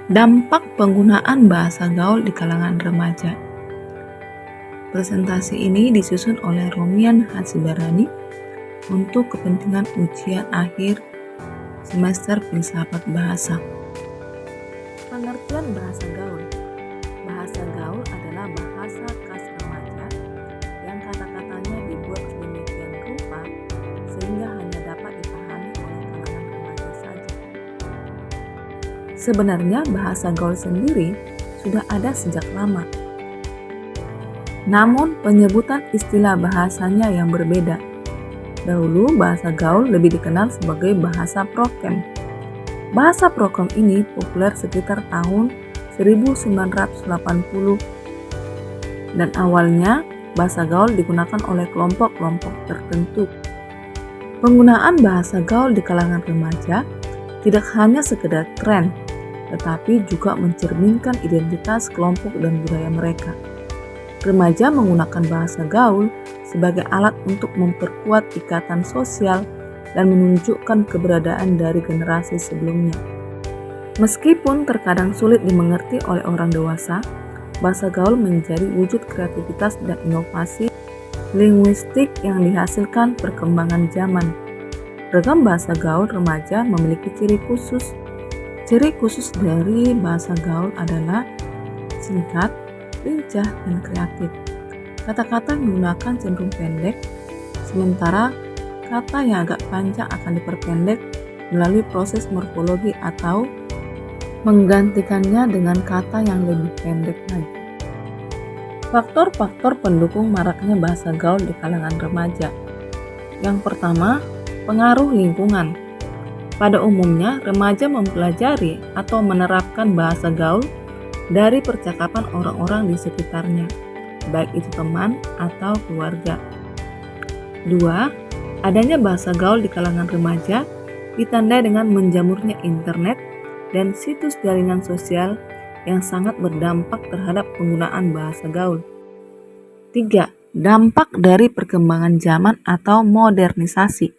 Dampak penggunaan bahasa gaul di kalangan remaja. Presentasi ini disusun oleh Romian Hasibarani untuk kepentingan ujian akhir semester filsafat bahasa. Pengertian bahasa gaul. Bahasa gaul adalah bahasa khas remaja yang kata-katanya dibuat sedemikian rupa sehingga hanya dapat dipahami oleh kalangan remaja saja. Sebenarnya bahasa gaul sendiri sudah ada sejak lama. Namun penyebutan istilah bahasanya yang berbeda. Dahulu bahasa gaul lebih dikenal sebagai bahasa prokem. Bahasa prokem ini populer sekitar tahun 1980 dan awalnya bahasa gaul digunakan oleh kelompok-kelompok tertentu. Penggunaan bahasa gaul di kalangan remaja tidak hanya sekedar tren, tetapi juga mencerminkan identitas kelompok dan budaya mereka. Remaja menggunakan bahasa gaul sebagai alat untuk memperkuat ikatan sosial dan menunjukkan keberadaan dari generasi sebelumnya. Meskipun terkadang sulit dimengerti oleh orang dewasa, bahasa gaul menjadi wujud kreativitas dan inovasi linguistik yang dihasilkan perkembangan zaman. Beragam bahasa gaul remaja memiliki ciri khusus. Ciri khusus dari bahasa gaul adalah singkat, lincah, dan kreatif. Kata-kata menggunakan cenderung pendek, sementara kata yang agak panjang akan diperpendek melalui proses morfologi atau menggantikannya dengan kata yang lebih pendek lagi. Faktor-faktor pendukung maraknya bahasa gaul di kalangan remaja. Yang pertama, pengaruh lingkungan. Pada umumnya, remaja mempelajari atau menerapkan bahasa gaul dari percakapan orang-orang di sekitarnya, baik itu teman atau keluarga. 2. Adanya bahasa gaul di kalangan remaja ditandai dengan menjamurnya internet dan situs jaringan sosial yang sangat berdampak terhadap penggunaan bahasa gaul. 3. Dampak dari perkembangan zaman atau modernisasi,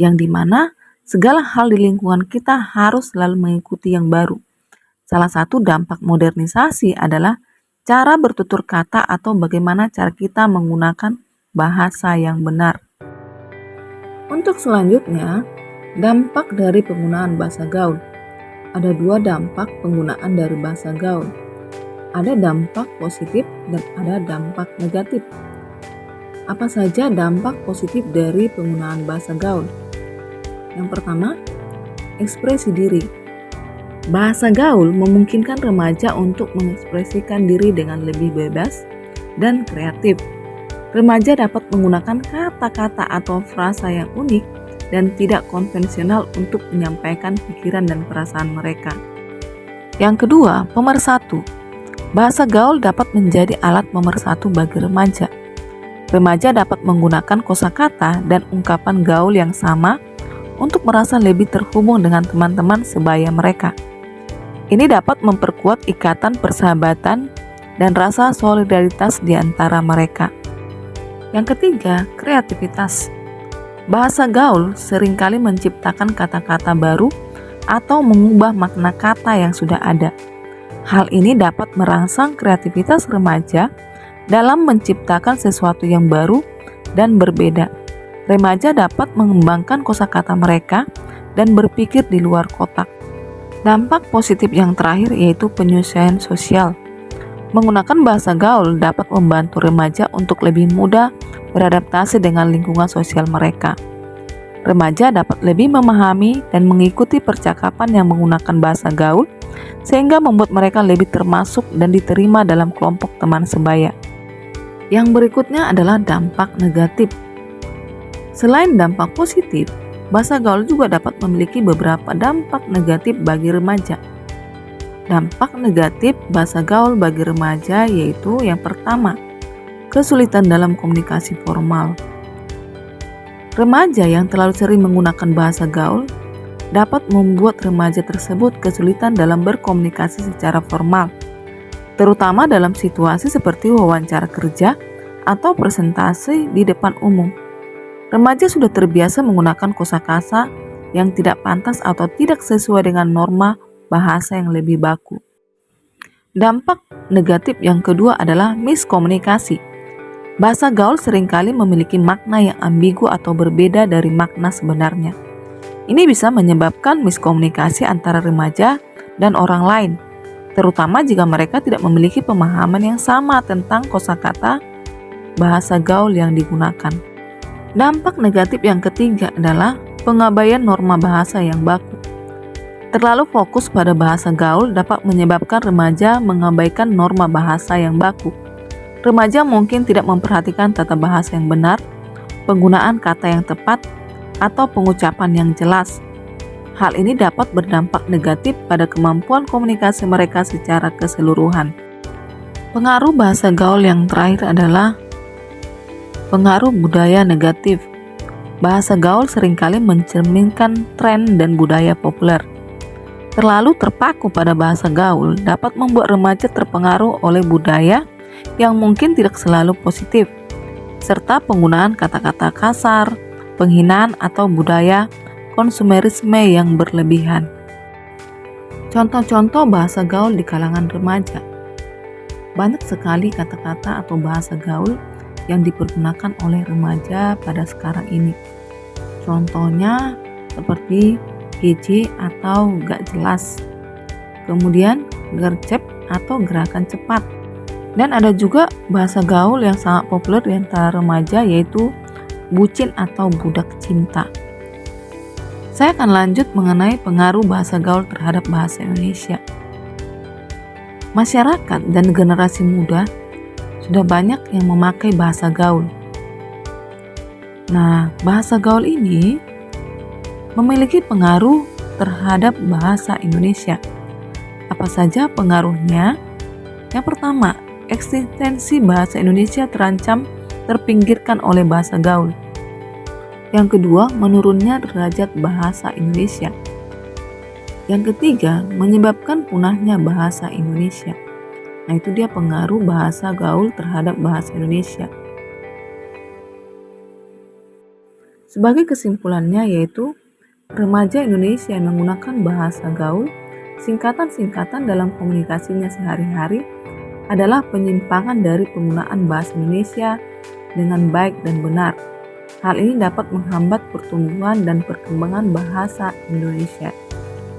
yang dimana segala hal di lingkungan kita harus selalu mengikuti yang baru. Salah satu dampak modernisasi adalah cara bertutur kata atau bagaimana cara kita menggunakan bahasa yang benar. Untuk selanjutnya, dampak dari penggunaan bahasa gaul. Ada 2 dampak penggunaan dari bahasa gaul. Ada dampak positif dan ada dampak negatif. Apa saja dampak positif dari penggunaan bahasa gaul? Yang pertama, ekspresi diri. Bahasa gaul memungkinkan remaja untuk mengekspresikan diri dengan lebih bebas dan kreatif. Remaja dapat menggunakan kata-kata atau frasa yang unik dan tidak konvensional untuk menyampaikan pikiran dan perasaan mereka. Yang kedua, pemersatu. Bahasa gaul dapat menjadi alat pemersatu bagi remaja. Remaja dapat menggunakan kosakata dan ungkapan gaul yang sama untuk merasa lebih terhubung dengan teman-teman sebaya mereka. Ini dapat memperkuat ikatan persahabatan dan rasa solidaritas di antara mereka. Yang ketiga, kreativitas. Bahasa gaul seringkali menciptakan kata-kata baru atau mengubah makna kata yang sudah ada. Hal ini dapat merangsang kreativitas remaja dalam menciptakan sesuatu yang baru dan berbeda. Remaja dapat mengembangkan kosakata mereka dan berpikir di luar kotak. Dampak positif yang terakhir yaitu penyesuaian sosial. Menggunakan bahasa gaul dapat membantu remaja untuk lebih mudah beradaptasi dengan lingkungan sosial mereka. Remaja dapat lebih memahami dan mengikuti percakapan yang menggunakan bahasa gaul, sehingga membuat mereka lebih termasuk dan diterima dalam kelompok teman sebaya. Yang berikutnya adalah dampak negatif. Selain dampak positif, bahasa gaul juga dapat memiliki beberapa dampak negatif bagi remaja. Dampak negatif bahasa gaul bagi remaja yaitu yang pertama, kesulitan dalam komunikasi formal. Remaja yang terlalu sering menggunakan bahasa gaul dapat membuat remaja tersebut kesulitan dalam berkomunikasi secara formal, terutama dalam situasi seperti wawancara kerja atau presentasi di depan umum. Remaja sudah terbiasa menggunakan kosakata yang tidak pantas atau tidak sesuai dengan norma bahasa yang lebih baku. Dampak negatif yang kedua adalah miskomunikasi. Bahasa gaul seringkali memiliki makna yang ambigu atau berbeda dari makna sebenarnya. Ini bisa menyebabkan miskomunikasi antara remaja dan orang lain, terutama jika mereka tidak memiliki pemahaman yang sama tentang kosakata bahasa gaul yang digunakan. Dampak negatif yang ketiga adalah pengabaian norma bahasa yang baku. Terlalu fokus pada bahasa gaul dapat menyebabkan remaja mengabaikan norma bahasa yang baku. Remaja mungkin tidak memperhatikan tata bahasa yang benar, penggunaan kata yang tepat, atau pengucapan yang jelas. Hal ini dapat berdampak negatif pada kemampuan komunikasi mereka secara keseluruhan. Pengaruh bahasa gaul yang terakhir adalah pengaruh budaya negatif. Bahasa gaul seringkali mencerminkan tren dan budaya populer. Terlalu terpaku pada bahasa gaul dapat membuat remaja terpengaruh oleh budaya yang mungkin tidak selalu positif, serta penggunaan kata-kata kasar, penghinaan, atau budaya konsumerisme yang berlebihan. Contoh-contoh bahasa gaul di kalangan remaja. Banyak sekali kata-kata atau bahasa gaul yang dipergunakan oleh remaja pada sekarang ini. Contohnya seperti kece atau gak jelas, kemudian gercep atau gerakan cepat. Dan ada juga bahasa gaul yang sangat populer di antara remaja, yaitu bucin atau budak cinta. Saya akan lanjut mengenai pengaruh bahasa gaul terhadap bahasa Indonesia. Masyarakat dan generasi muda sudah banyak yang memakai bahasa gaul. Nah, bahasa gaul ini memiliki pengaruh terhadap bahasa Indonesia. Apa saja pengaruhnya? Yang pertama, eksistensi bahasa Indonesia terancam terpinggirkan oleh bahasa gaul. Yang kedua, menurunnya derajat bahasa Indonesia. Yang ketiga, menyebabkan punahnya bahasa Indonesia. Nah, itu dia pengaruh bahasa gaul terhadap bahasa Indonesia. Sebagai kesimpulannya yaitu remaja Indonesia yang menggunakan bahasa gaul, singkatan-singkatan dalam komunikasinya sehari-hari adalah penyimpangan dari penggunaan bahasa Indonesia dengan baik dan benar. Hal ini dapat menghambat pertumbuhan dan perkembangan bahasa Indonesia.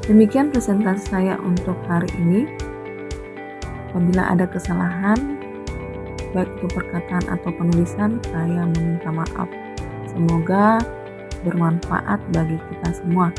Demikian presentasi saya untuk hari ini. Apabila ada kesalahan, baik itu perkataan atau penulisan, saya meminta maaf. Semoga bermanfaat bagi kita semua.